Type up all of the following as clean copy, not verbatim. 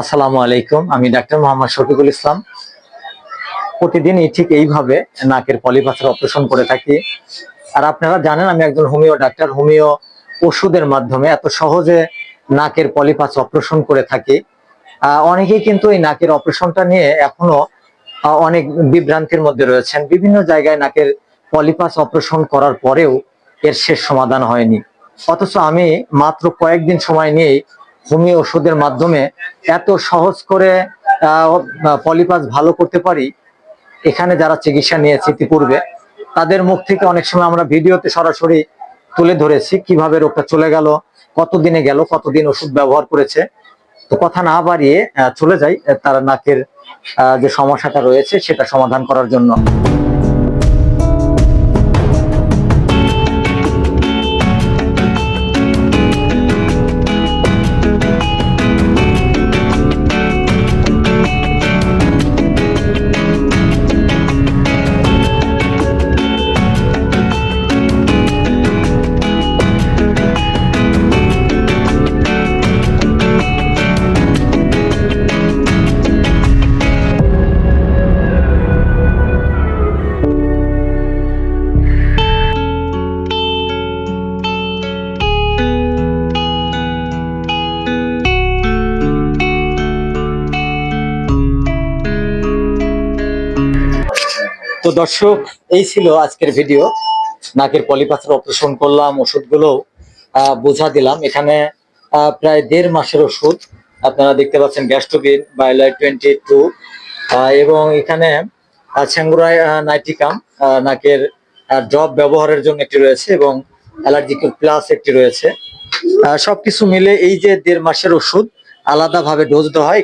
আসসালামু আলাইকুম, আমি ডাক্তার মোহাম্মদ শফিকুল ইসলাম। প্রতিদিনই ঠিক এইভাবে নাকের পলিপাসের অপারেশন করে থাকি। আর আপনারা জানেন আমি একজন হোমিও ডাক্তার। হোমিও ওষুধের মাধ্যমে এত সহজে নাকের পলিপাস অপারেশন করে থাকি। অনেকেই কিন্তু এই নাকের অপারেশনটা নিয়ে এখনো অনেক বিভ্রান্তির মধ্যে রয়েছেন। বিভিন্ন জায়গায় নাকের পলিপাস অপারেশন করার পরেও এর শেষ সমাধান হয়নি। অথচ আমি মাত্র কয়েকদিন সময় নিয়েই হোমিও ওষুধের মাধ্যমে এত সহজ করে পলিপাস ভালো করতে পারি। এখানে যারা চিকিৎসা নিয়েছে ইতিপূর্বে তাদের মুখ থেকে অনেক সময় আমরা ভিডিওতে সরাসরি তুলে ধরেছি কিভাবে রোগটা চলে গেল, কতদিনে গেল, কতদিন ওষুধ ব্যবহার করেছে। তো কথা না বাড়িয়ে চলে যাই তার নাকের যে সমস্যাটা রয়েছে সেটা সমাধান করার জন্য। তো দর্শক, এই ছিল আজকের ভিডিও। নাকের পলিপাসের অপারেশন করলাম, ওষুধগুলো বোঝা দিলাম। এখানে প্রায় 1.5 মাসের ওষুধ আপনারা দেখতে পাচ্ছেন, গ্যাস্ট্রোবিন, বায়োলাইট 22, এবং এখানে স্যাঙ্গুরাই নাইটিকাম নাকের ড্রপ ব্যবহারের জন্য একটি রয়েছে, এবং অ্যালার্জিক্যাল প্লাস একটি রয়েছে। সবকিছু মিলে এই যে 1.5 মাসের ওষুধ আলাদা ভাবে ডোজ দেওয়া হয়।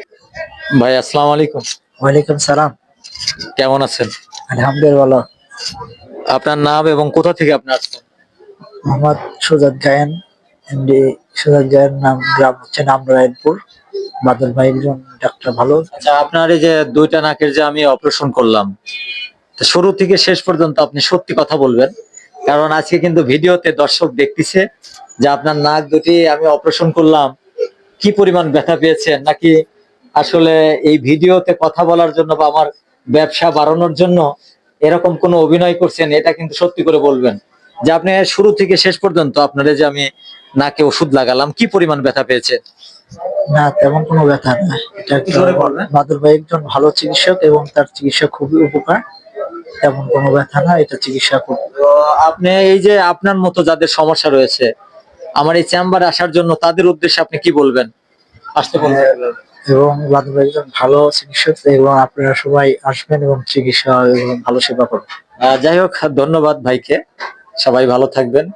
ভাই আসসালামু আলাইকুম। ওয়ালাইকুম সালাম। কেমন আছেন? আলহামদুলিল্লাহ ভালো। আপনার নাম এবং কোথা থেকে আপনি আসছেন? মোহাম্মদ সুজাত গায়েন, এমডি সুজাত গায়েন, নাম গ্রাম হচ্ছে নামরায়ণপুর। বাদল ভাই একজন ডাক্তার ভালো। আচ্ছা, আপনার এই যে 2টা নাকের যে আমি অপারেশন করলাম, তো শুরু থেকে শেষ পর্যন্ত আপনি সত্যি কথা বলবেন, কারণ আজকে কিন্তু ভিডিওতে দর্শক দেখতেছে যে আপনার নাক দুটি আমি অপারেশন করলাম, কি পরিমাণ ব্যথা পেয়েছেন, নাকি আসলে এই ভিডিওতে কথা বলার জন্য বা আমার ব্যবসা বাড়ানোর জন্য এরকম কোনো অভিনয় করছেন। এটা কিন্তু সত্যি করে বলবেন যে আপনি শুরু থেকে শেষ পর্যন্ত আপনার যে আমি নাকে ওষুধ লাগালাম কি পরিমাণ ব্যথা পেয়েছে। না, তেমন কোনো ব্যথা না। এটা কি করে বলবেন? বাদল ভাই একজন ভালো চিকিৎসক এবং তার চিকিৎসা খুবই উপকার। তেমন কোনো ব্যথা না, এটা চিকিৎসা খুব। তো আপনি এই যে আপনার মতো যাদের সমস্যা রয়েছে আমার এই চেম্বারে আসার জন্য তাদের উদ্দেশ্যে আপনি কি বলবেন? আসতে বলবেন। এবং বাদল ভাই একজন ভালো চিকিৎসক, এবং আপনারা সবাই আসবেন এবং চিকিৎসা এবং ভালো সেবা করবেন। যাই হোক, ধন্যবাদ ভাইকে। সবাই ভালো থাকবেন।